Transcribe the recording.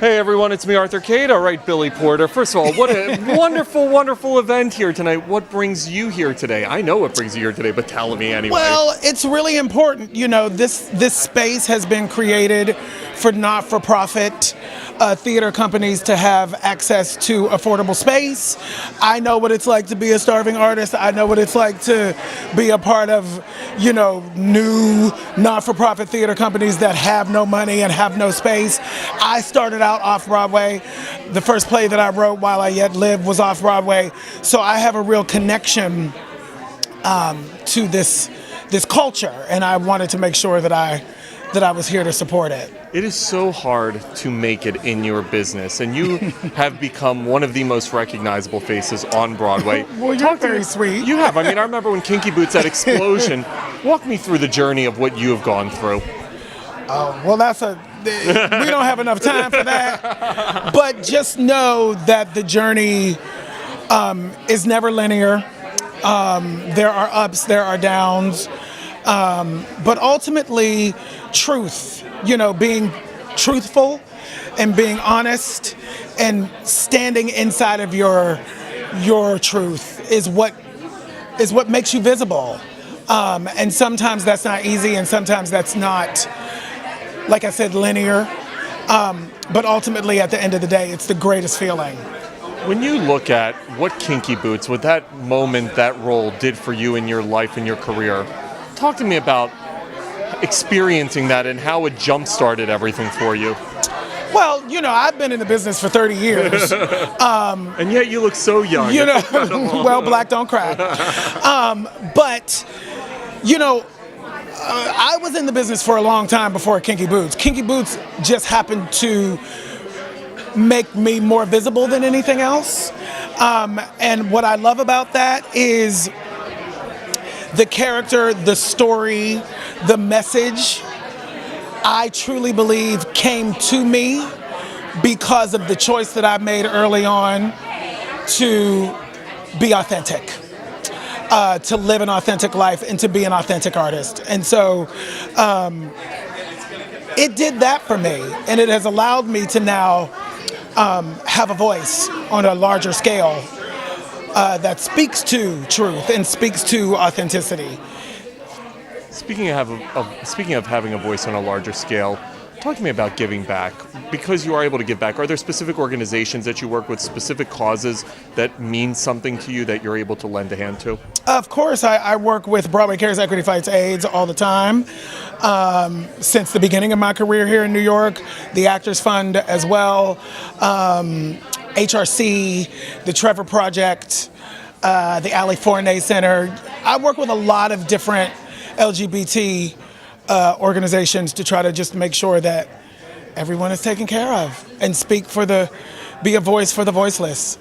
Hey everyone, it's me, Arthur Kade. All right, Billy Porter. First of all, what a wonderful, wonderful event here tonight. What brings you here today? I know what brings you here today, but tell me anyway. Well, it's really important. You know, this space has been created for not-for-profit theater companies to have access to affordable space. I know what it's like to be a starving artist. I know what it's like to be a part of, you know, new not-for-profit theater companies that have no money and have no space. I started out off-Broadway. The first play that I wrote while I yet lived was off-Broadway. So I have a real connection to this culture, and I wanted to make sure that I was here to support it. It is so hard to make it in your business, and you have become one of the most recognizable faces on Broadway. Well, you're very sweet. You have. I mean, I remember when Kinky Boots had Explosion. Walk me through the journey of what you have gone through. Well, we don't have enough time for that. But just know that the journey is never linear. There are ups, there are downs. But ultimately, truth, you know, being truthful and being honest and standing inside of your truth is what makes you visible. And sometimes that's not easy, and sometimes that's not, like I said, linear. But ultimately, at the end of the day, it's the greatest feeling. When you look at what Kinky Boots, what that moment, that role did for you in your life and your career, talk to me about experiencing that and how it jump-started everything for you. Well, you know, I've been in the business for 30 years. And yet you look so young. You know, well, black don't cry. But, you know, I was in the business for a long time before Kinky Boots. Kinky Boots just happened to make me more visible than anything else. And what I love about that is the character, the story, the message, I truly believe came to me because of the choice that I made early on to be authentic, to live an authentic life and to be an authentic artist. And so it did that for me, and it has allowed me to now have a voice on a larger scale that speaks to truth and speaks to authenticity. Speaking of having a voice on a larger scale, talk to me about giving back. Because you are able to give back, are there specific organizations that you work with, specific causes that mean something to you that you're able to lend a hand to? Of course, I work with Broadway Cares Equity Fights AIDS all the time. Since the beginning of my career here in New York, the Actors Fund as well, HRC, the Trevor Project, the Ali Fournier Center. I work with a lot of different LGBT organizations to try to just make sure that everyone is taken care of and be a voice for the voiceless.